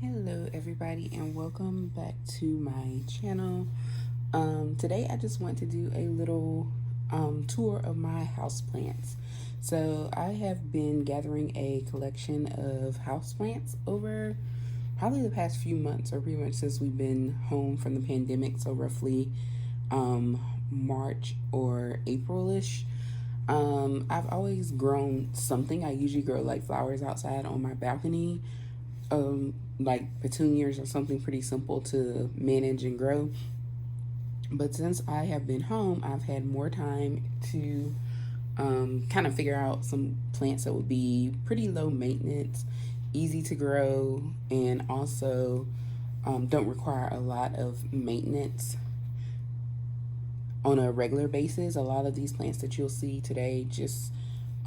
Hello everybody and welcome back to my channel. Today I just want to do a little tour of my houseplants. So I have been gathering a collection of houseplants over probably the past few months, or pretty much since we've been home from the pandemic, so roughly March or April-ish. I've always grown something. I usually grow like flowers outside on my balcony, like petunias or something pretty simple to manage and grow. But since I have been home, I've had more time to kind of figure out some plants that would be pretty low maintenance, easy to grow, and also don't require a lot of maintenance on a regular basis. A lot of these plants that you'll see today just,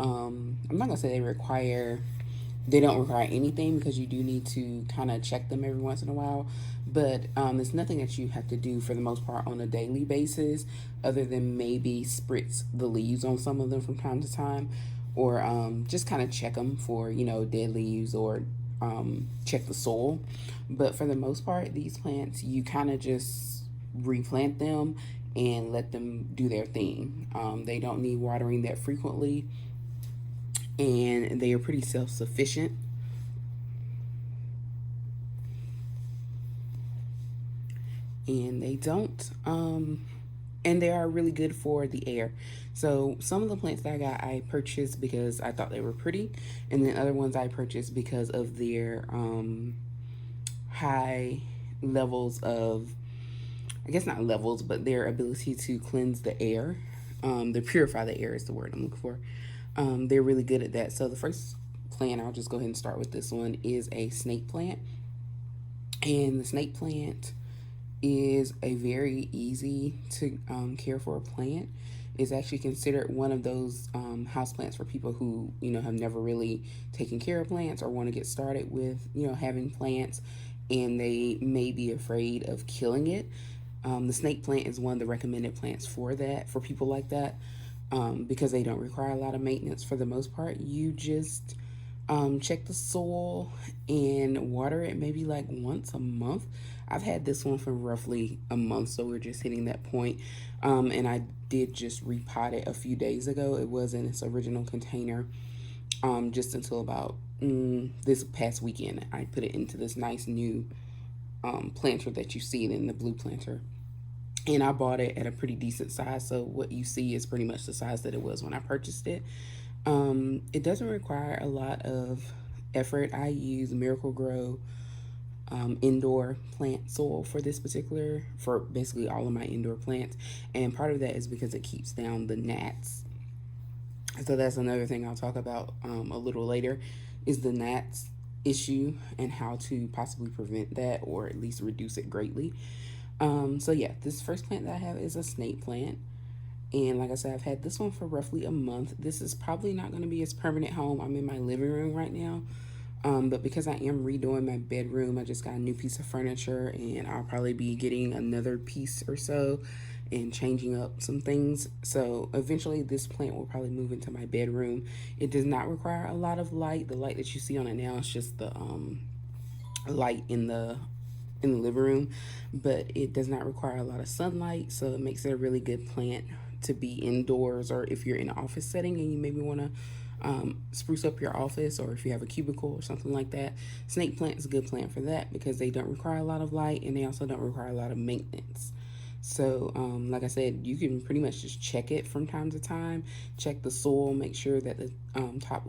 I'm not gonna say they don't require anything, because you do need to kind of check them every once in a while, but it's nothing that you have to do for the most part on a daily basis, other than maybe spritz the leaves on some of them from time to time, or just kind of check them for dead leaves, or check the soil. But for the most part, these plants, you kind of just replant them and let them do their thing. They don't need watering that frequently, and they are pretty self-sufficient. And they don't and they are really good for the air. So some of the plants that I purchased because I thought they were pretty, and then other ones I purchased because of their high levels of, I guess not levels, but their ability to cleanse the air. To purify the air is the word I'm looking for. They're really good at that. So the first plant, I'll just go ahead and start with this one, is a snake plant. And the snake plant is a very easy to care for plant. It's actually considered one of those house plants for people who have never really taken care of plants, or want to get started with having plants, and they may be afraid of killing it. The snake plant is one of the recommended plants for that, for people like that, because they don't require a lot of maintenance for the most part. You just check the soil and water it maybe like once a month. I've had this one for roughly a month, so we're just hitting that point. And I did just repot it a few days ago. It was in its original container just until about this past weekend. I put it into this nice new planter that you see in the blue planter. And I bought it at a pretty decent size, so what you see is pretty much the size that it was when I purchased it. It doesn't require a lot of effort. I use Miracle-Gro indoor plant soil for basically all of my indoor plants, and part of that is because it keeps down the gnats. So that's another thing I'll talk about a little later, is the gnats issue and how to possibly prevent that, or at least reduce it greatly. So yeah, this first plant that I have is a snake plant. And like I said, I've had this one for roughly a month. This is probably not going to be its permanent home. I'm in my living room right now. But because I am redoing my bedroom, I just got a new piece of furniture, and I'll probably be getting another piece or so and changing up some things. So eventually this plant will probably move into my bedroom. It does not require a lot of light. The light that you see on it now is just the light in the living room, but it does not require a lot of sunlight, so it makes it a really good plant to be indoors, or if you're in an office setting and you maybe want to spruce up your office, or if you have a cubicle or something like that. Snake plant is a good plant for that, because they don't require a lot of light, and they also don't require a lot of maintenance. So like I said, you can pretty much just check it from time to time. Check the soil, make sure that the top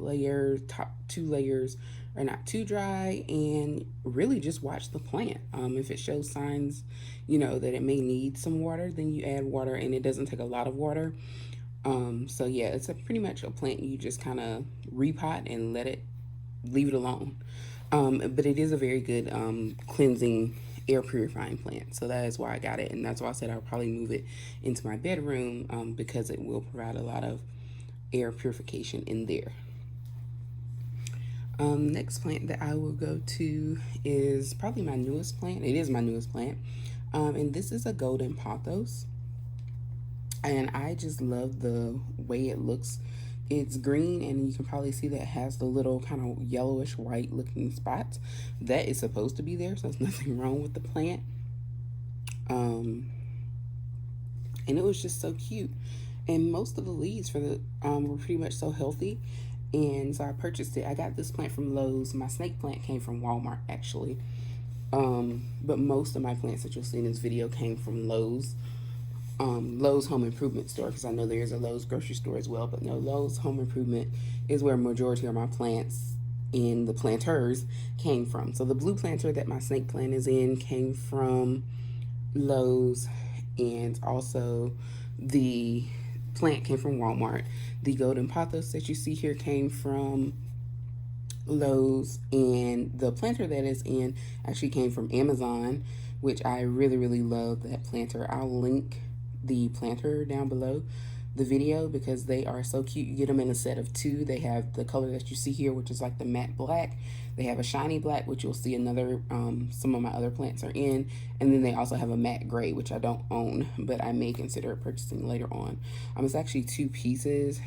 2 layers are not too dry, and really just watch the plant. If it shows signs that it may need some water, then you add water, and it doesn't take a lot of water. So yeah, it's pretty much a plant you just kind of repot and leave it alone. But it is a very good cleansing, air purifying plant. So that is why I got it, and that's why I said I'll probably move it into my bedroom, because it will provide a lot of air purification in there. Next plant that I will go to is probably my newest plant. It is my newest plant, and this is a golden pothos. And I just love the way it looks It's green, and you can probably see that it has the little kind of yellowish white looking spots. That is supposed to be there, so there's nothing wrong with the plant. Um, and it was just so cute. And most of the leaves for the were pretty much so healthy, and so I purchased it. I got this plant from Lowe's. My snake plant came from Walmart actually, but most of my plants that you'll see in this video came from Lowe's. Lowe's Home Improvement store, because I know there is a Lowe's grocery store as well, but no, Lowe's Home Improvement is where majority of my plants in the planters came from. So the blue planter that my snake plant is in came from Lowe's, and also the plant came from Walmart. The golden pothos that you see here came from Lowe's, and the planter that is in actually came from Amazon, which I really, really love that planter. I'll link the planter down below the video because they are so cute. You get them in a set of two. They have the color that you see here, which is like the matte black. They have a shiny black, which you'll see another, some of my other plants are in. And then they also have a matte gray, which I don't own, but I may consider purchasing later on. It's actually two pieces.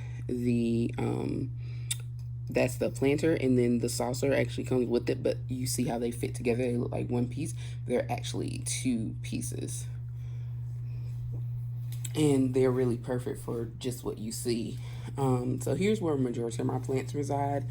That's the planter, and then the saucer actually comes with it, but you see how they fit together. They look like one piece. They're actually two pieces. And they're really perfect for just what you see. So here's where majority of my plants reside,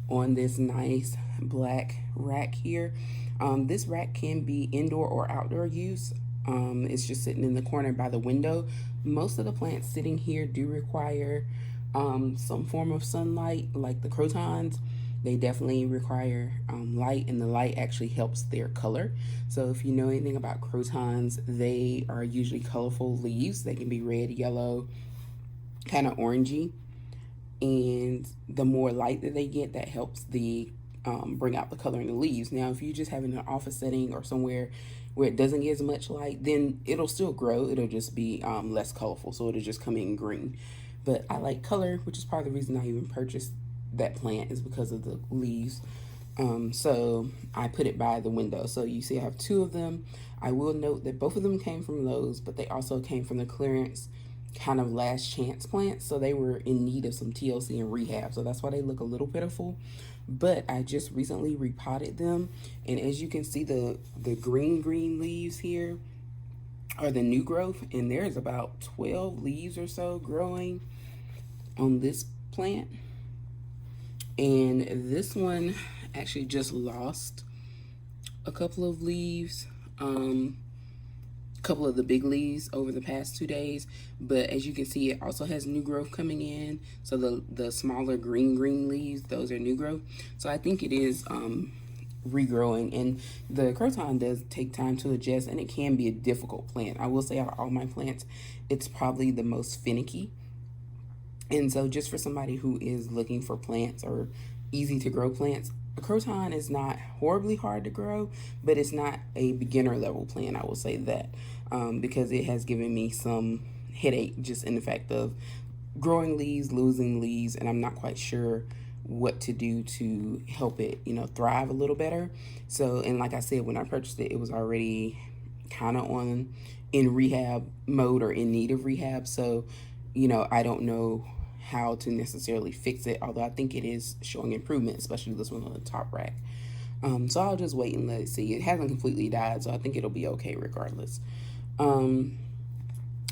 on this nice black rack here. This rack can be indoor or outdoor use. It's just sitting in the corner by the window. Most of the plants sitting here do require some form of sunlight, like the crotons. They definitely require light, and the light actually helps their color. So if you know anything about crotons, they are usually colorful leaves. They can be red, yellow, kind of orangey. And the more light that they get, that helps the bring out the color in the leaves. Now, if you just have it in an office setting or somewhere where it doesn't get as much light, then it'll still grow. It'll just be less colorful, so it'll just come in green. But I like color, which is part of the reason I even purchased that plant, is because of the leaves. So I put it by the window. So you see I have two of them. I will note that both of them came from Lowe's, but they also came from the clearance kind of last chance plants. So they were in need of some TLC and rehab. So that's why they look a little pitiful. But I just recently repotted them. And as you can see, the green leaves here are the new growth. And there's about 12 leaves or so growing on this plant. And this one actually just lost a couple of leaves, a couple of the big leaves over the past 2 days. But as you can see, it also has new growth coming in. So the smaller green leaves, those are new growth. So I think it is regrowing. And the croton does take time to adjust, and it can be a difficult plant. I will say out of all my plants, it's probably the most finicky. And so just for somebody who is looking for plants or easy to grow plants, a croton is not horribly hard to grow, but it's not a beginner level plant, I will say that, because it has given me some headache just in the fact of growing leaves, losing leaves, and I'm not quite sure what to do to help it, thrive a little better. So, and like I said, when I purchased it, it was already kind of in rehab mode or in need of rehab. So, I don't know how to necessarily fix it, although I think it is showing improvement, especially this one on the top rack. So I'll just wait and let it see. It hasn't completely died, so I think it'll be okay regardless. And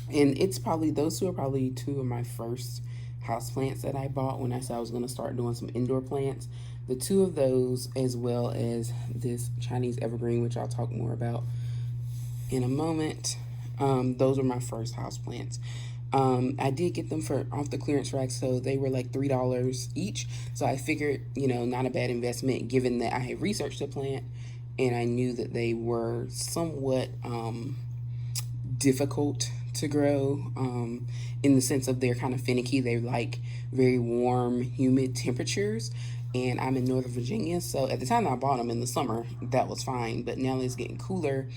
it's probably, those two are probably two of my first house plants that I bought when I said I was going to start doing some indoor plants. The two of those, as well as this Chinese evergreen, which I'll talk more about in a moment, those are my first house plants. I did get them off the clearance rack, so they were like $3 each. So I figured, not a bad investment, given that I had researched the plant and I knew that they were somewhat difficult to grow, in the sense of they're kind of finicky. They like very warm, humid temperatures. And I'm in Northern Virginia, so at the time I bought them in the summer, that was fine. But now it's getting cooler.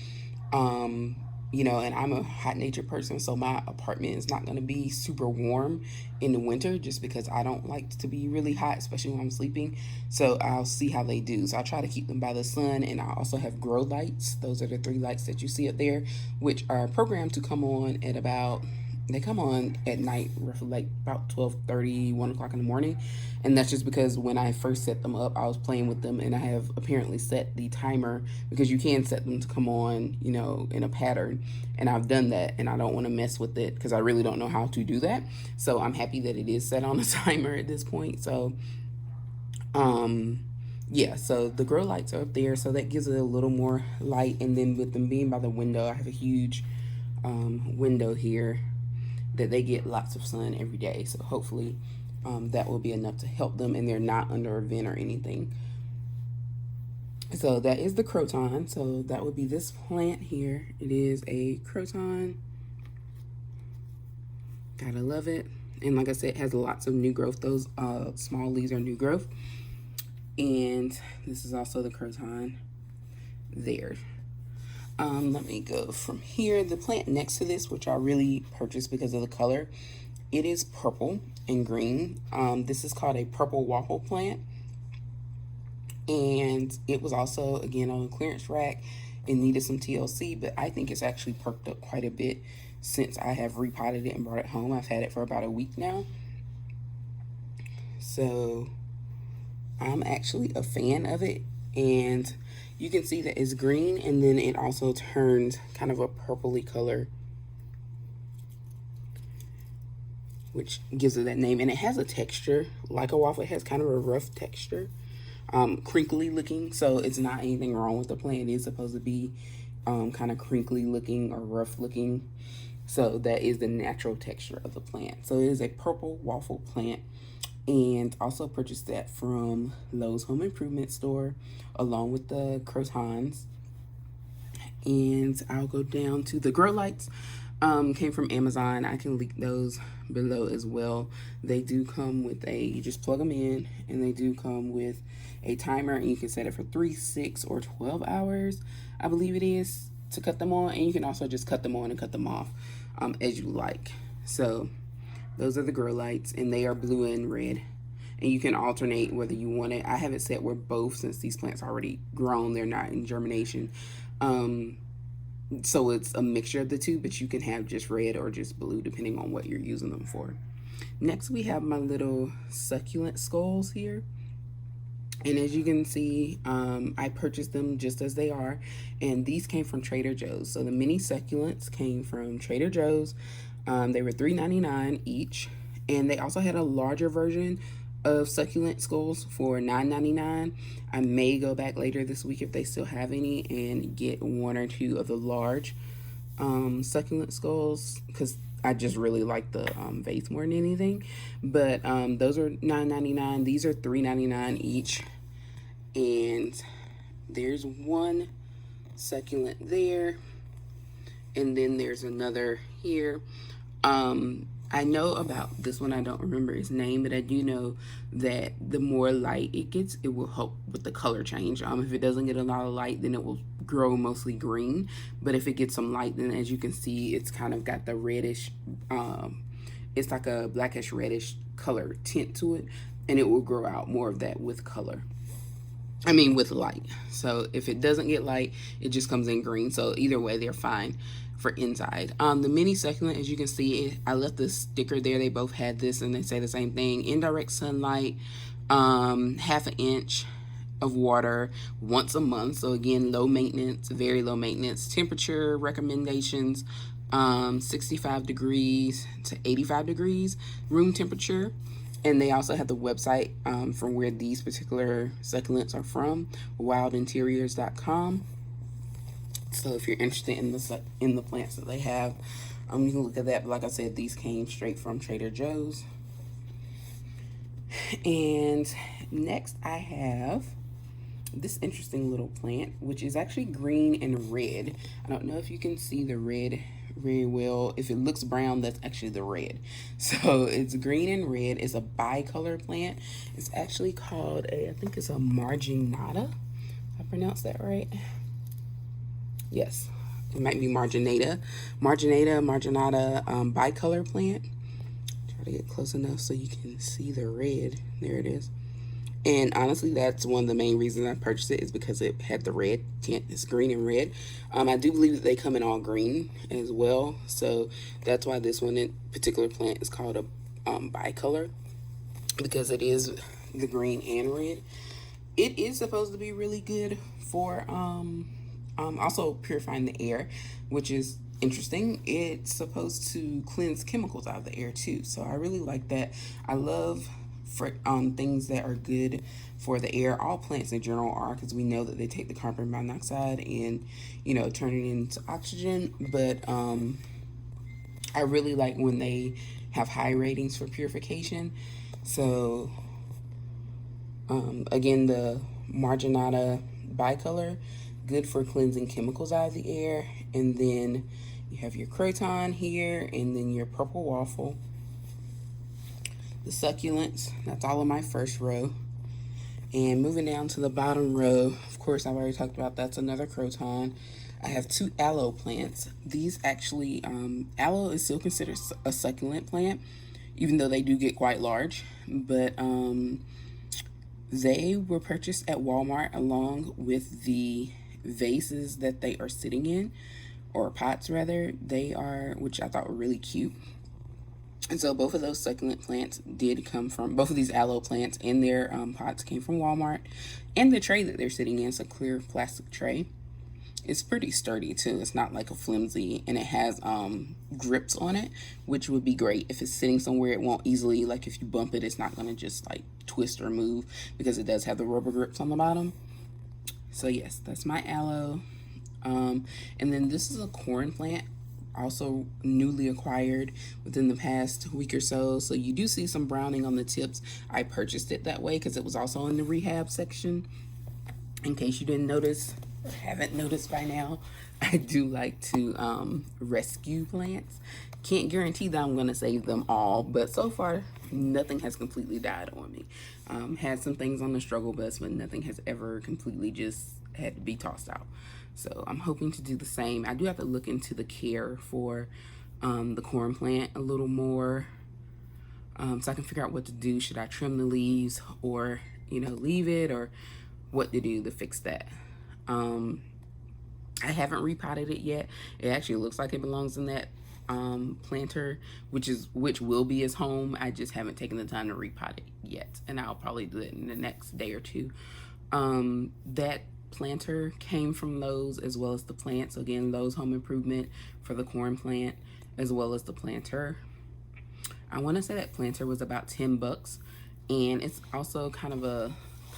And I'm a hot natured person, so my apartment is not going to be super warm in the winter just because I don't like to be really hot, especially when I'm sleeping. So I'll see how they do. So I try to keep them by the sun, and I also have grow lights. Those are the 3 lights that you see up there, which are programmed to come on at about They come on at night, roughly like about 12:30, 1 o'clock in the morning. And that's just because when I first set them up, I was playing with them, and I have apparently set the timer because you can set them to come on, you know, in a pattern. And I've done that, and I don't want to mess with it because I really don't know how to do that. So I'm happy that it is set on a timer at this point. So, um, yeah, so the grow lights are up there, so that gives it a little more light. And then with them being by the window, I have a huge window here that they get lots of sun every day. So hopefully that will be enough to help them, and they're not under a vent or anything. So that is the croton. So that would be this plant here. It is a croton. Gotta love it. And like I said, it has lots of new growth. Those small leaves are new growth. And this is also the croton there. Let me go from here. The plant next to this, which I really purchased because of the color, it is purple and green. This is called a purple waffle plant. And it was also, again, on a clearance rack. It needed some TLC, but I think it's actually perked up quite a bit since I have repotted it and brought it home. I've had it for about a week now. So I'm actually a fan of it. And you can see that it's green, and then it also turns kind of a purpley color, which gives it that name. And it has a texture like a waffle. It has kind of a rough texture, crinkly looking. So it's not anything wrong with the plant. It is supposed to be kind of crinkly looking or rough looking. So that is the natural texture of the plant. So it is a purple waffle plant. And also purchased that from Lowe's Home Improvement Store along with the crotons. And I'll go down to the grow lights. Came from Amazon. I can link those below as well. They do come with you just plug them in, and they do come with a timer, and you can set it for 3, 6, or 12 hours, I believe it is, to cut them on. And you can also just cut them on and cut them off as you like. So those are the grow lights, and they are blue and red. And you can alternate whether you want it. I have it set where both, since these plants are already grown, they're not in germination. So it's a mixture of the two, but you can have just red or just blue depending on what you're using them for. Next, we have my little succulent skulls here. And as you can see, I purchased them just as they are. And these came from Trader Joe's. So the mini succulents came from Trader Joe's. They were $3.99 each. And they also had a larger version of succulent skulls for $9.99. I may go back later this week if they still have any and get 1 or 2 of the large succulent skulls, because I just really like the vase more than anything. But those are $9.99. These are $3.99 each. And there's one succulent there, and then there's another here. I know about this one. I don't remember its name, but I do know that the more light it gets, it will help with the color change. If it doesn't get a lot of light, then it will grow mostly green. But if it gets some light, then as you can see, it's kind of got the reddish, it's like a blackish reddish color tint to it, and it will grow out more of that with color. With light. So if it doesn't get light, it just comes in green. So either way, they're fine for inside. The mini succulent, as you can see, I left the sticker there. They both had this, and they say the same thing. Indirect sunlight, half an inch of water once a month. So again, low maintenance, very low maintenance. Temperature recommendations, 65 degrees to 85 degrees room temperature. And they also have the website from where these particular succulents are from, wildinteriors.com. So if you're interested in the plants that they have, you can look at that. But like I said, these came straight from Trader Joe's. And next I have this interesting little plant, which is actually green and red. I don't know if you can see the red very well. If it looks brown, that's actually the red. So it's green and red. It's a bicolor plant. It's actually called I think it's a marginata. I pronounced that right? Yes, it might be marginata. Marginata bicolor plant. Try to get close enough so you can see the red. There it is. And honestly, that's one of the main reasons I purchased it, is because it had the red tint. It's green and red. I do believe that they come in all green as well. So that's why this one in particular plant is called a bicolor, because it is the green and red. It is supposed to be really good for also purifying the air, which is interesting. It's supposed to cleanse chemicals out of the air too. So I really like that. I love things that are good for the air. All plants in general are, because we know that they take the carbon monoxide and turn it into oxygen. But I really like when they have high ratings for purification. So again, the marginata bicolor, good for cleansing chemicals out of the air. And then you have your croton here, and then your purple waffle. The succulents, that's all in my first row. And moving down to the bottom row, of course, I've already talked about, that's another croton. I have 2 aloe plants. These actually, aloe is still considered a succulent plant, even though they do get quite large. But they were purchased at Walmart along with the vases that they are sitting in, or pots rather. They are, which I thought were really cute. And so both of those succulent plants did come from, both of these aloe plants and their pots came from Walmart. And the tray that they're sitting in is a clear plastic tray. It's pretty sturdy too. It's not like a flimsy, and it has grips on it, which would be great if it's sitting somewhere. It won't easily, like if you bump it, it's not going to just like twist or move, because it does have the rubber grips on the bottom. So yes, that's my aloe. And then this is a corn plant, also newly acquired within the past week or so. So you do see some browning on the tips. I purchased it that way because it was also in the rehab section. In case you didn't notice or haven't noticed by now, I do like to rescue plants. Can't guarantee that I'm going to save them all, but so far nothing has completely died on me. Had some things on the struggle bus, but nothing has ever completely just had to be tossed out. So I'm hoping to do the same. I do have to look into the care for the corn plant a little more, so I can figure out what to do. Should I trim the leaves, or leave it, or what to do to fix that? I haven't repotted it yet. It actually looks like it belongs in that planter, which will be his home. I just haven't taken the time to repot it yet, and I'll probably do it in the next day or two. That planter came from Lowe's, as well as the plant. So again, Lowe's Home Improvement for the corn plant, as well as the planter. I want to say that planter was about $10, and it's also kind of a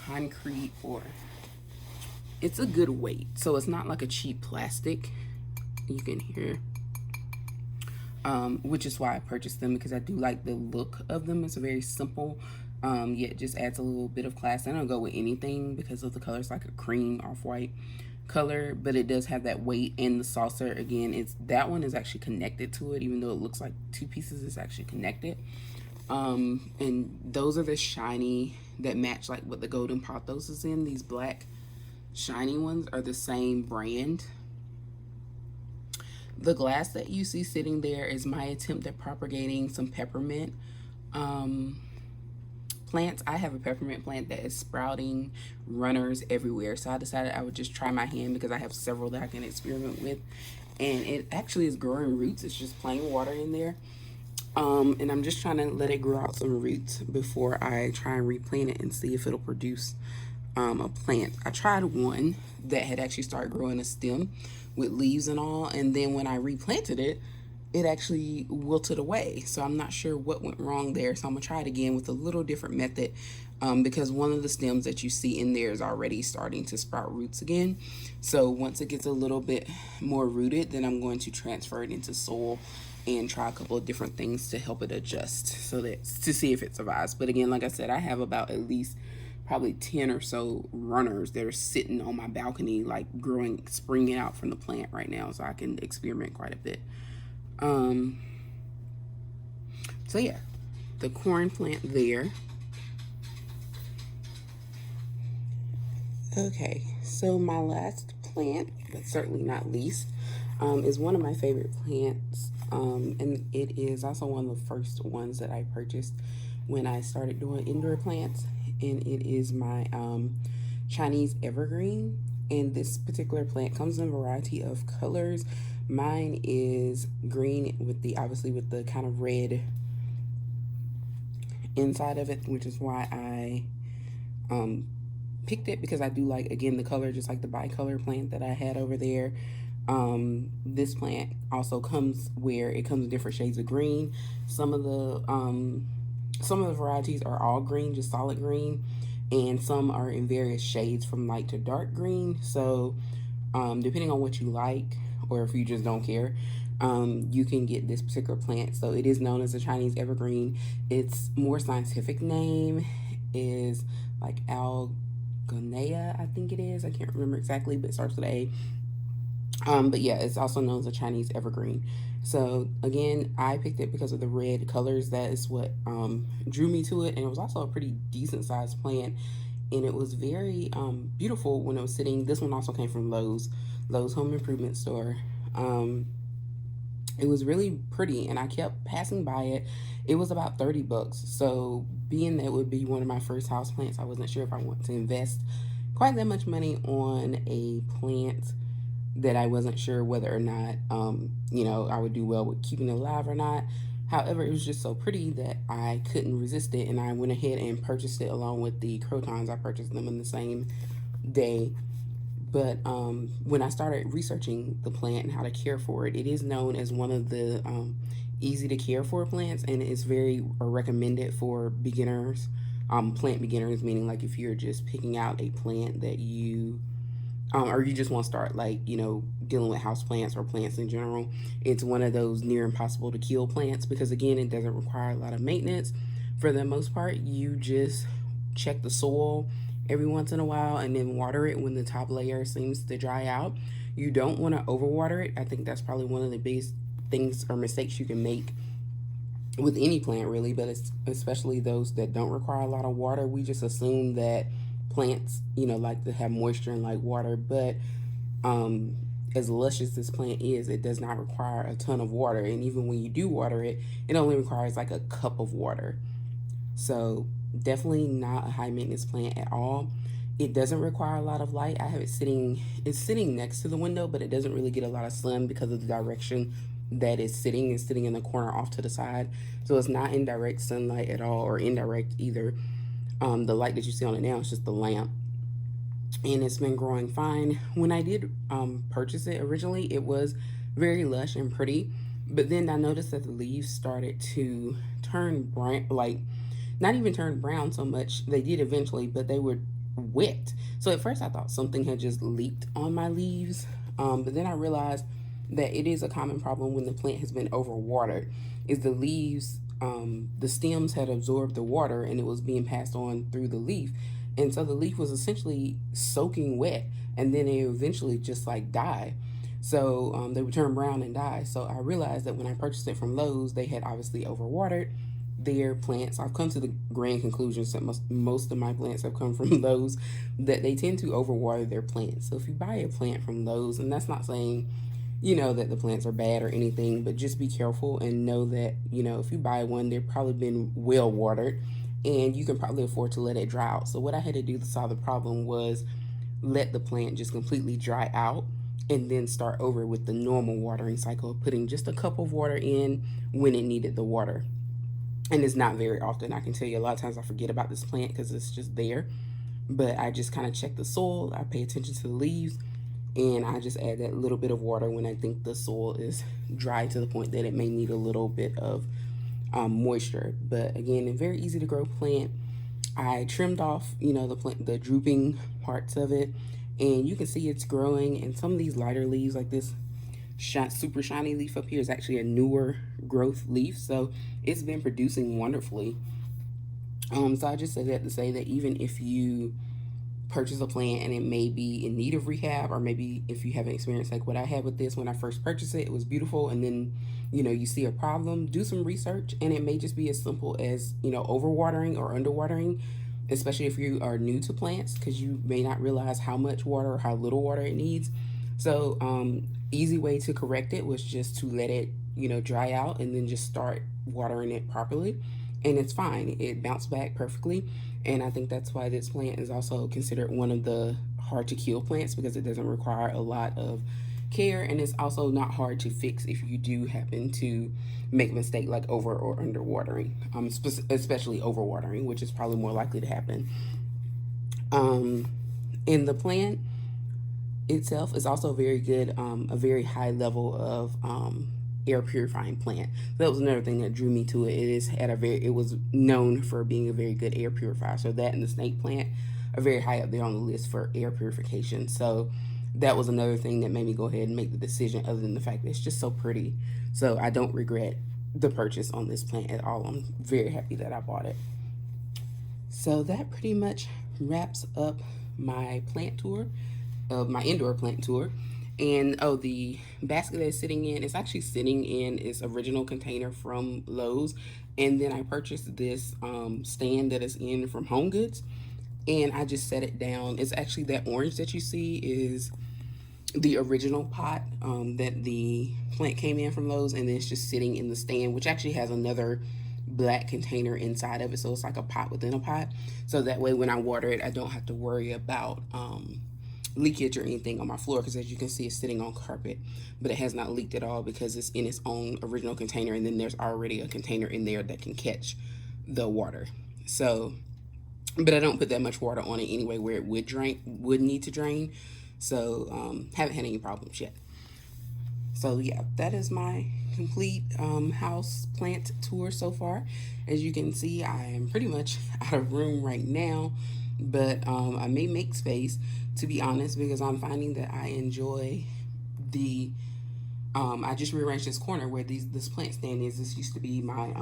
concrete, or it's a good weight, so it's not like a cheap plastic. You can hear, which is why I purchased them, because I do like the look of them. It's a very simple, yet just adds a little bit of class. I don't go with anything because of the color. It's like a cream off-white color, but it does have that weight. And the saucer, again, that one is actually connected to it, even though it looks like 2 pieces. It's actually connected. And those are the shiny that match like what the golden pothos is in. These black shiny ones are the same brand. The glass that you see sitting there is my attempt at propagating some peppermint plants. I have a peppermint plant that is sprouting runners everywhere, so I decided I would just try my hand, because I have several that I can experiment with, and it actually is growing roots. It's just plain water in there, and I'm just trying to let it grow out some roots before I try and replant it and see if it'll produce a plant. I tried one that had actually started growing a stem with leaves and all, and then when I replanted it, it actually wilted away. So I'm not sure what went wrong there. So I'm gonna try it again with a little different method, because one of the stems that you see in there is already starting to sprout roots again. So once it gets a little bit more rooted, then I'm going to transfer it into soil and try a couple of different things to help it adjust, so that to see if it survives. But again, like I said, I have about at least probably 10 or so runners that are sitting on my balcony, like growing, springing out from the plant right now, so I can experiment quite a bit. So yeah, the corn plant there. Okay, so my last plant, but certainly not least, is one of my favorite plants, and it is also one of the first ones that I purchased when I started doing indoor plants, and it is my Chinese evergreen. And this particular plant comes in a variety of colors. Mine is green with the obviously with the kind of red inside of it, which is why I um, picked it, because I do like, again, the color, just like the bicolor plant that I had over there. This plant also comes where it comes in different shades of green. Some of the varieties are all green, just solid green, and some are in various shades from light to dark green. So depending on what you like, or if you just don't care, you can get this particular plant. So it is known as a Chinese evergreen. Its more scientific name is like Algonea, I think it is. I can't remember exactly, but it starts with A. But yeah, it's also known as a Chinese evergreen. So again, I picked it because of the red colors. That is what drew me to it, and it was also a pretty decent sized plant, and it was very beautiful when it was sitting. This one also came from Lowe's Home Improvement Store. It was really pretty, and I kept passing by it. It was about $30. So being that it would be one of my first house plants, I wasn't sure if I want to invest quite that much money on a plant that I wasn't sure whether or not, I would do well with keeping it alive or not. However, it was just so pretty that I couldn't resist it, and I went ahead and purchased it along with the crotons. I purchased them in the same day. But when I started researching the plant and how to care for it, it is known as one of the easy to care for plants, and it's very recommended for beginners, plant beginners, meaning like if you're just picking out a plant that you or you just want to start, like, dealing with house plants or plants in general. It's one of those near impossible to kill plants, because again, it doesn't require a lot of maintenance. For the most part, you just check the soil every once in a while and then water it when the top layer seems to dry out. You don't want to overwater it. I think that's probably one of the biggest things or mistakes you can make with any plant, really, but it's especially those that don't require a lot of water. We just assume that plants, like to have moisture and like water, but um, as lush as this plant is, it does not require a ton of water. And even when you do water it, it only requires like a cup of water. So definitely not a high maintenance plant at all. It doesn't require a lot of light. I have it's sitting next to the window, but it doesn't really get a lot of sun because of the direction that it's sitting. It's sitting in the corner off to the side. So it's not in direct sunlight at all, or indirect either. The light that you see on it now is just the lamp. And it's been growing fine. When I did purchase it originally, it was very lush and pretty. But then I noticed that the leaves started to turn brown, like not even turn brown so much. They did eventually, but they were wet. So at first I thought something had just leaked on my leaves. But then I realized that it is a common problem when the plant has been overwatered, is the leaves, the stems had absorbed the water and it was being passed on through the leaf. And so the leaf was essentially soaking wet, and then it eventually just like die. So they would turn brown and die. So I realized that when I purchased it from Lowe's, they had obviously overwatered their plants. I've come to the grand conclusion that most of my plants have come from Lowe's, that they tend to overwater their plants. So if you buy a plant from Lowe's, and that's not saying, that the plants are bad or anything, but just be careful and know that, if you buy one, they've probably been well watered, and you can probably afford to let it dry out. So what I had to do to solve the problem was let the plant just completely dry out, and then start over with the normal watering cycle, putting just a cup of water in when it needed the water. And it's not very often. I can tell you, a lot of times I forget about this plant because it's just there. But I just kind of check the soil, I pay attention to the leaves, and I just add that little bit of water when I think the soil is dry to the point that it may need a little bit of moisture. But again, a very easy to grow plant. I trimmed off, the drooping parts of it, and you can see it's growing. And some of these lighter leaves, like this super shiny leaf up here, is actually a newer growth leaf, so it's been producing wonderfully. So I just said that to say that even if you purchase a plant and it may be in need of rehab, or maybe if you haven't experienced like what I had with this when I first purchased it, it was beautiful, and then you see a problem, do some research, and it may just be as simple as overwatering or underwatering, especially if you are new to plants, because you may not realize how much water or how little water it needs. So easy way to correct it was just to let it dry out, and then just start watering it properly. and it's fine. It bounced back perfectly, and I think that's why this plant is also considered one of the hard to kill plants, because it doesn't require a lot of care, and it's also not hard to fix if you do happen to make a mistake like over or under watering, especially overwatering, which is probably more likely to happen. um, in the plant itself is also very good, a very high level of air purifying plant. So that was another thing that drew me to it. It was known for being a very good air purifier. So that and the snake plant are very high up there on the list for air purification. So that was another thing that made me go ahead and make the decision, other than the fact that it's just so pretty. So I don't regret the purchase on this plant at all. I'm very happy that I bought it. So that pretty much wraps up my plant tour, of my indoor plant tour. And oh, the basket that it's sitting in is actually sitting in its original container from Lowe's. And then I purchased this stand that is in from Home Goods. And I just set it down. It's actually that orange that you see is the original pot that the plant came in from Lowe's, and then it's just sitting in the stand, which actually has another black container inside of it, so it's like a pot within a pot. So that way, when I water it, I don't have to worry about leakage or anything on my floor, because as you can see, it's sitting on carpet, but it has not leaked at all because it's in its own original container, and then there's already a container in there that can catch the water. So, but I don't put that much water on it anyway where it would need to drain. So haven't had any problems yet. So yeah, that is my complete house plant tour so far. As you can see, I am pretty much out of room right now, but I may make space, to be honest, because I'm finding that I enjoy the I just rearranged this corner where this plant stand is. This used to be my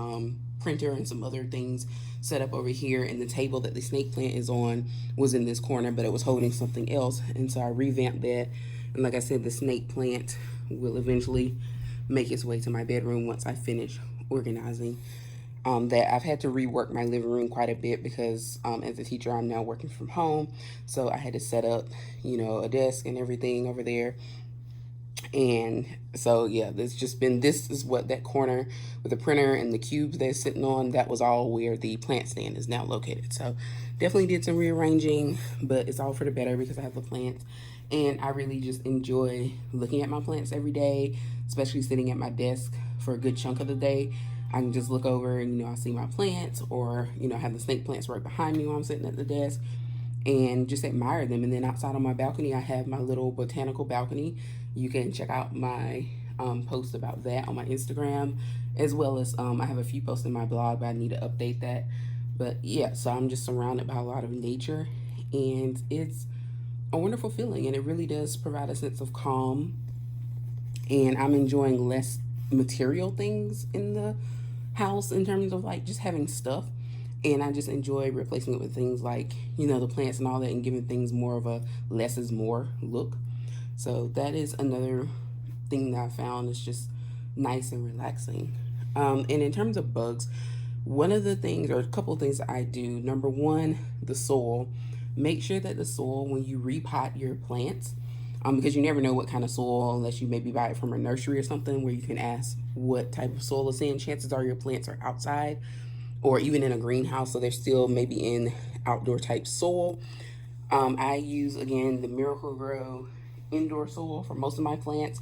printer and some other things set up over here, and the table that the snake plant is on was in this corner, but it was holding something else, and so I revamped that. And like I said, the snake plant will eventually make its way to my bedroom once I finish organizing. That I've had to rework my living room quite a bit because as a teacher, I'm now working from home, so I had to set up, a desk and everything over there. And so yeah, this is what that corner with the printer and the cubes they're sitting on, that was all where the plant stand is now located. So definitely did some rearranging, but it's all for the better because I have the plants, and I really just enjoy looking at my plants every day, especially sitting at my desk for a good chunk of the day. I can just look over and I see my plants, or I have the snake plants right behind me while I'm sitting at the desk, and just admire them. And then outside on my balcony, I have my little botanical balcony. You can check out my post about that on my Instagram, as well as I have a few posts in my blog, but I need to update that. But yeah, so I'm just surrounded by a lot of nature, and it's a wonderful feeling, and it really does provide a sense of calm. And I'm enjoying less material things in the house in terms of like just having stuff, and I just enjoy replacing it with things like the plants and all that, and giving things more of a less is more look. So that is another thing that I found is just nice and relaxing. And in terms of bugs, one of the things, or a couple of things that I do, number one, the soil. Make sure that the soil, when you repot your plants, because you never know what kind of soil, unless you maybe buy it from a nursery or something where you can ask what type of soil it's in. Chances are your plants are outside or even in a greenhouse, so they're still maybe in outdoor type soil. I use, again, the Miracle-Gro indoor soil for most of my plants.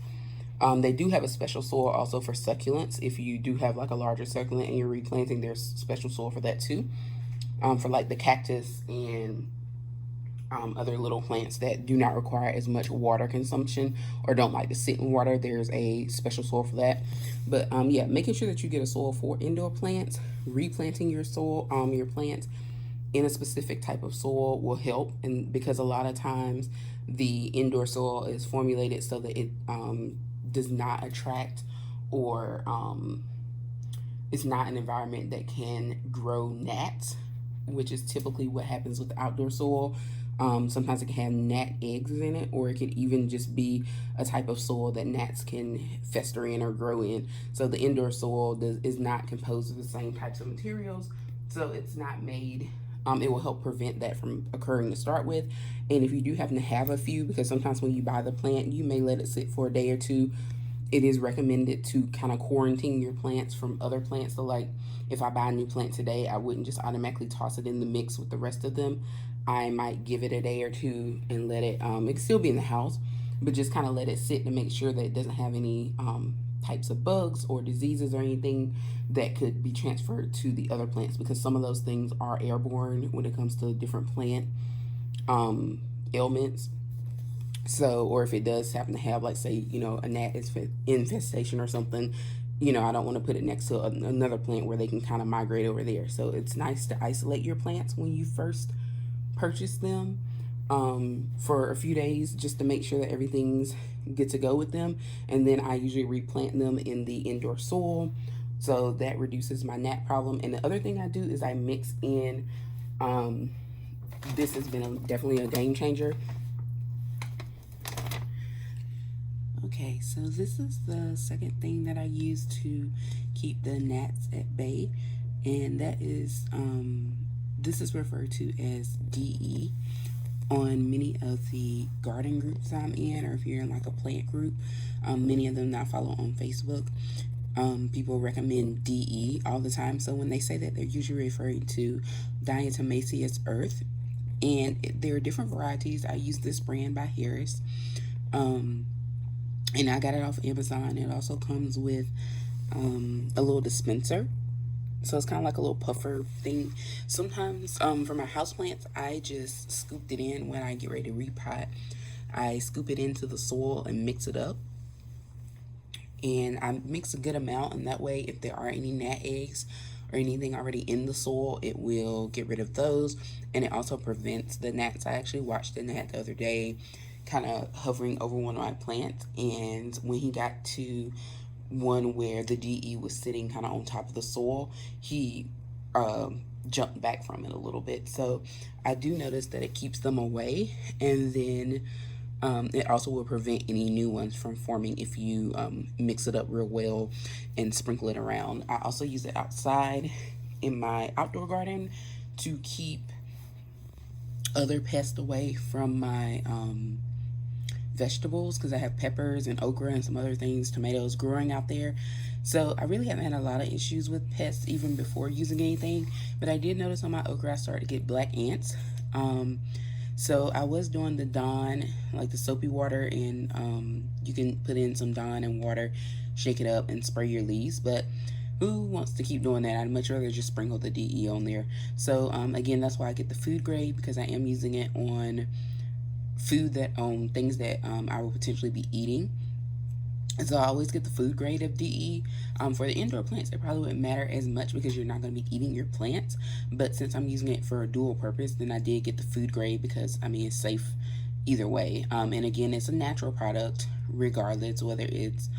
They do have a special soil also for succulents. If you do have like a larger succulent and you're replanting, there's special soil for that too. For like the cactus and other little plants that do not require as much water consumption or don't like to sit in water, there's a special soil for that. But yeah, making sure that you get a soil for indoor plants, replanting your soil, your plants in a specific type of soil will help. And because a lot of times the indoor soil is formulated so that it does not attract, or it's not an environment that can grow gnats, which is typically what happens with outdoor soil. Sometimes it can have gnat eggs in it, or it could even just be a type of soil that gnats can fester in or grow in. So the indoor soil is not composed of the same types of materials, so it's not made. It will help prevent that from occurring to start with. And if you do happen to have a few, because sometimes when you buy the plant, you may let it sit for a day or two it is recommended to kind of quarantine your plants from other plants. So, like, if I buy a new plant today, I wouldn't just automatically toss it in the mix with the rest of them. I might give it a day or two and let it, it can still be in the house, but just kind of let it sit to make sure that it doesn't have any types of bugs or diseases or anything that could be transferred to the other plants, because some of those things are airborne when it comes to different plant ailments. So, or if it does happen to have, like, say, a gnat infestation or something, I don't want to put it next to another plant where they can kind of migrate over there. So, it's nice to isolate your plants when you first purchase them for a few days, just to make sure that everything's good to go with them. And then I usually replant them in the indoor soil. So, that reduces my gnat problem. And the other thing I do is I mix in, this has been definitely a game changer. Okay, so this is the second thing that I use to keep the gnats at bay, and that is, this is referred to as DE on many of the garden groups I'm in, or if you're in like a plant group, many of them that I follow on Facebook, people recommend DE all the time. So when they say that, they're usually referring to Diatomaceous Earth, and there are different varieties. I use this brand by Harris. And I got it off Amazon. It also comes with a little dispenser. So it's kind of like a little puffer thing. Sometimes for my houseplants, I just scooped it in when I get ready to repot. I scoop it into the soil and mix it up. And I mix a good amount, and that way if there are any gnat eggs or anything already in the soil, it will get rid of those. And it also prevents the gnats. I actually watched a gnat the other day kind of hovering over one of my plants, and when he got to one where the DE was sitting kind of on top of the soil, he jumped back from it a little bit. So I do notice that it keeps them away, and then it also will prevent any new ones from forming if you mix it up real well and sprinkle it around. I also use it outside in my outdoor garden to keep other pests away from my vegetables, because I have peppers and okra and some other things, tomatoes growing out there. So I really haven't had a lot of issues with pests even before using anything, but I did notice on my okra I started to get black ants. So I was doing the Dawn, like the soapy water, and you can put in some Dawn and water, shake it up, and spray your leaves. But who wants to keep doing that? I'd much rather just sprinkle the DE on there. So again, that's why I get the food grade, because I am using it on food that things that I will potentially be eating. And so I always get the food grade of DE. For the indoor plants, it probably wouldn't matter as much because you're not going to be eating your plants. But since I'm using it for a dual purpose, then I did get the food grade because, I mean, it's safe either way. And again, it's a natural product regardless whether it's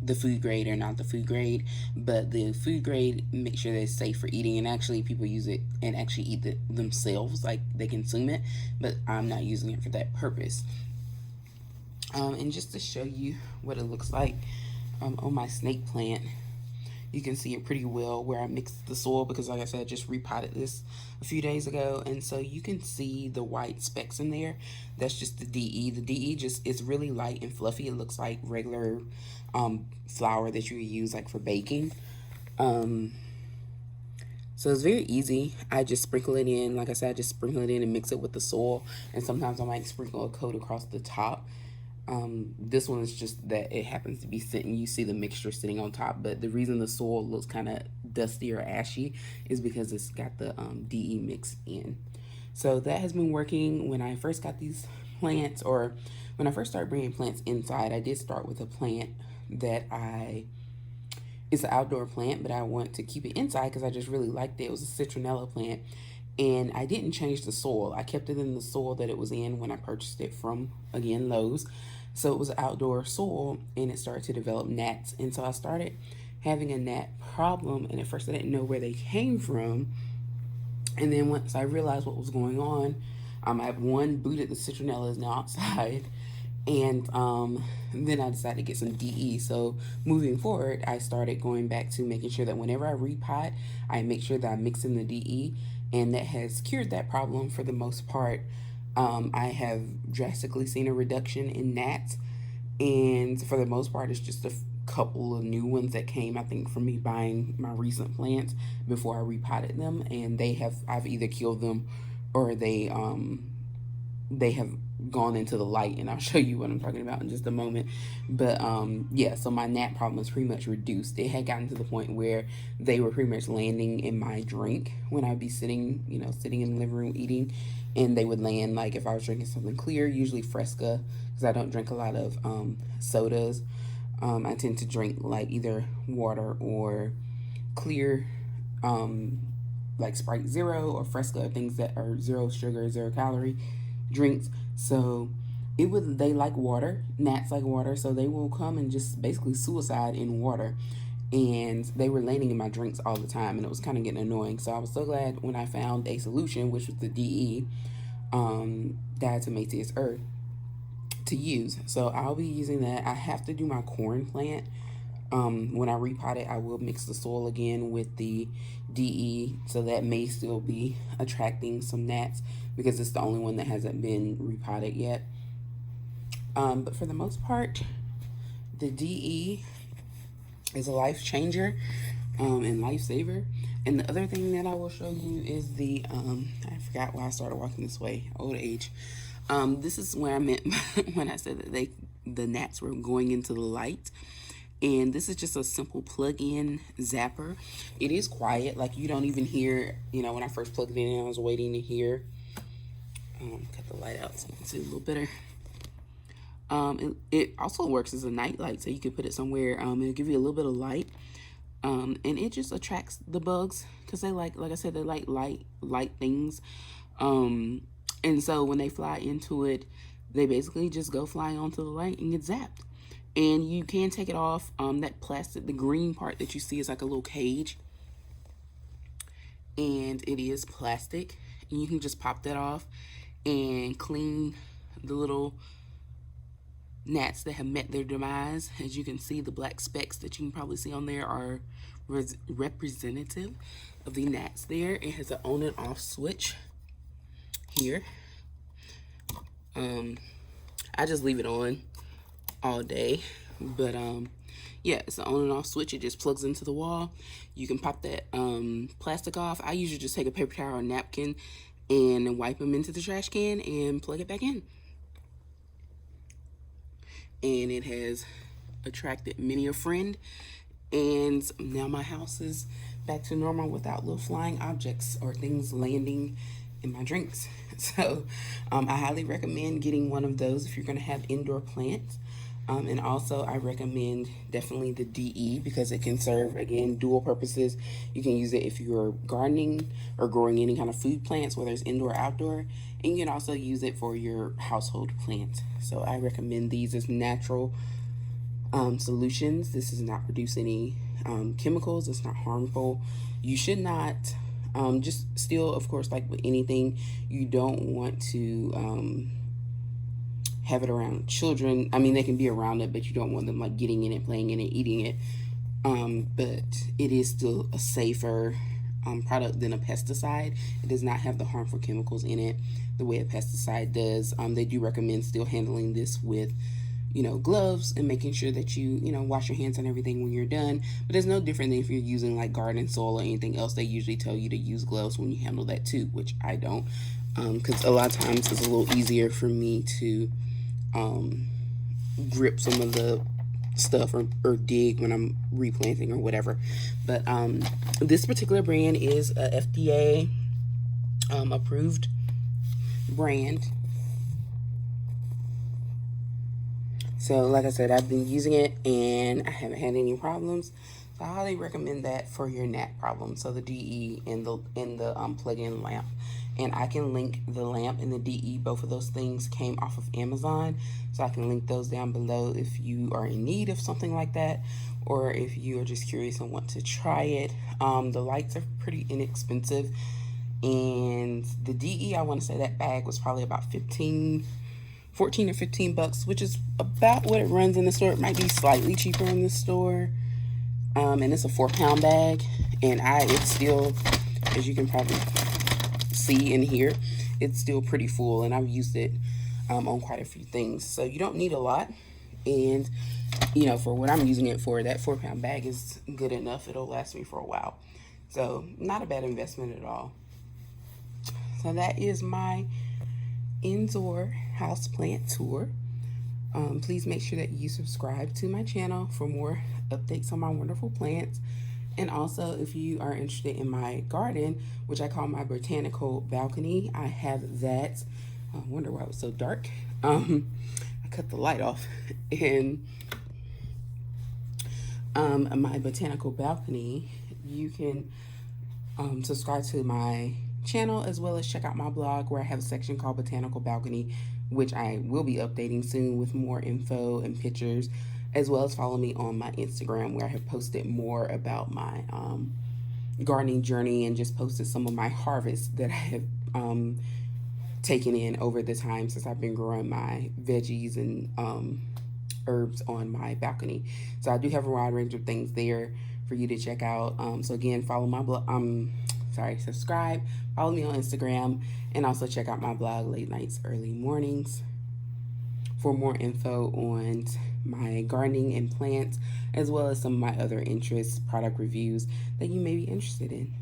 the food grade or not the food grade. But the food grade makes sure that it's safe for eating, and actually people use it and actually eat it themselves, like they consume it. But I'm not using it for that purpose. And just to show you what it looks like on my snake plant, you can see it pretty well where I mixed the soil, because like I said, I just repotted this a few days ago, and so you can see the white specks in there. That's just the DE. The DE just is really light and fluffy. It looks like regular flour that you would use like for baking. So it's very easy. I just sprinkle it in. Like I said, I just sprinkle it in and mix it with the soil, and sometimes I might sprinkle a coat across the top. This one is just that it happens to be sitting, you see the mixture sitting on top, but the reason the soil looks kind of dusty or ashy is because it's got the DE mixed in. So that has been working. When I first got these plants, or when I first started bringing plants inside, I did start with a plant that it's an outdoor plant, but I want to keep it inside because I just really liked it. It was a citronella plant, and I didn't change the soil. I kept it in the soil that it was in when I purchased it from, again, Lowe's. So it was outdoor soil, and it started to develop gnats. And so I started having a gnat problem, and at first I didn't know where they came from. And then once I realized what was going on, I have one booted, the citronella is now outside. And then I decided to get some DE. So moving forward, I started going back to making sure that whenever I repot, I make sure that I mix in the DE. And that has cured that problem for the most part. I have drastically seen a reduction in gnats. And for the most part, it's just a couple of new ones that came, I think, from me buying my recent plants before I repotted them. And I've either killed them or they have gone into the light, and I'll show you what I'm talking about in just a moment. But yeah, so my gnat problem is pretty much reduced. It had gotten to the point where they were pretty much landing in my drink when I'd be sitting, sitting in the living room eating, and they would land like if I was drinking something clear, usually Fresca, because I don't drink a lot of sodas. I tend to drink like either water or clear, like Sprite Zero or Fresca, things that are zero sugar, zero calorie drinks. So they like water. Gnats like water, so they will come and just basically suicide in water. And they were landing in my drinks all the time, and it was kind of getting annoying. So I was so glad when I found a solution, which was the Diatomaceous Earth, to use. So I'll be using that. I have to do my corn plant. When I repot it, I will mix the soil again with the DE, so that may still be attracting some gnats because it's the only one that hasn't been repotted yet. But for the most part, the DE is a life changer and lifesaver. And the other thing that I will show you is I forgot why I started walking this way, old age. This is where I meant when I said that the gnats were going into the light. And this is just a simple plug-in zapper. It is quiet, like you don't even hear, when I first plugged it in, I was waiting to hear. Cut the light out so you can see a little better. It also works as a night light, so you can put it somewhere. It'll give you a little bit of light. And it just attracts the bugs because they like I said, they like light things. And so when they fly into it, they basically just go flying onto the light and get zapped. And you can take it off. That plastic, the green part that you see is like a little cage. And it is plastic. And you can just pop that off and clean the little gnats that have met their demise. As you can see, the black specks that you can probably see on there are representative of the gnats there. It has an on and off switch here. I just leave it on all day, but yeah, it's an on and off switch. It just plugs into the wall. You can pop that plastic off. I usually just take a paper towel or napkin and wipe them into the trash can and plug it back in. And it has attracted many a friend, and now my house is back to normal without little flying objects or things landing in my drinks. So I highly recommend getting one of those if you're going to have indoor plants. And also I recommend definitely the DE because it can serve, again, dual purposes. You can use it if you're gardening or growing any kind of food plants, whether it's indoor or outdoor. And you can also use it for your household plants. So I recommend these as natural solutions. This does not produce any chemicals. It's not harmful. You should not, just still, of course, like with anything, you don't want to have it around children. I mean, they can be around it, but you don't want them like getting in it, playing in it, eating it. But it is still a safer product than a pesticide. It does not have the harmful chemicals in it the way a pesticide does. They do recommend still handling this with, gloves and making sure that you, wash your hands and everything when you're done. But it's no different than if you're using like garden soil or anything else. They usually tell you to use gloves when you handle that too, which I don't, because a lot of times it's a little easier for me to grip some of the stuff or dig when I'm replanting or whatever. But this particular brand is a FDA approved brand. So like I said, I've been using it and I haven't had any problems. So I highly recommend that for your gnat problem. So the DE and the plug-in lamp. And I can link the lamp and the DE. Both of those things came off of Amazon. So I can link those down below if you are in need of something like that. Or if you are just curious and want to try it. The lights are pretty inexpensive. And the DE, I want to say that bag was probably about 14 or 15 bucks, which is about what it runs in the store. It might be slightly cheaper in the store. And it's a 4-pound bag. And it's still, as you can probably see and hear, it's still pretty full, and I've used it on quite a few things. So you don't need a lot, And for what I'm using it for, that 4-pound bag is good enough. It'll last me for a while. So not a bad investment at all. So that is my indoor houseplant tour. Please make sure that you subscribe to my channel for more updates on my wonderful plants. And also, if you are interested in my garden, which I call my botanical balcony, I have that. I wonder why it was so dark. I cut the light off. And my botanical balcony, you can subscribe to my channel as well as check out my blog where I have a section called Botanical Balcony, which I will be updating soon with more info and pictures, as well as follow me on my Instagram where I have posted more about my gardening journey and just posted some of my harvests that I have taken in over the time since I've been growing my veggies and herbs on my balcony. So I do have a wide range of things there for you to check out. So again, follow my blog. Subscribe, follow me on Instagram, and also check out my blog, Late Nights, Early Mornings, for more info on my gardening and plants, as well as some of my other interests, product reviews that you may be interested in.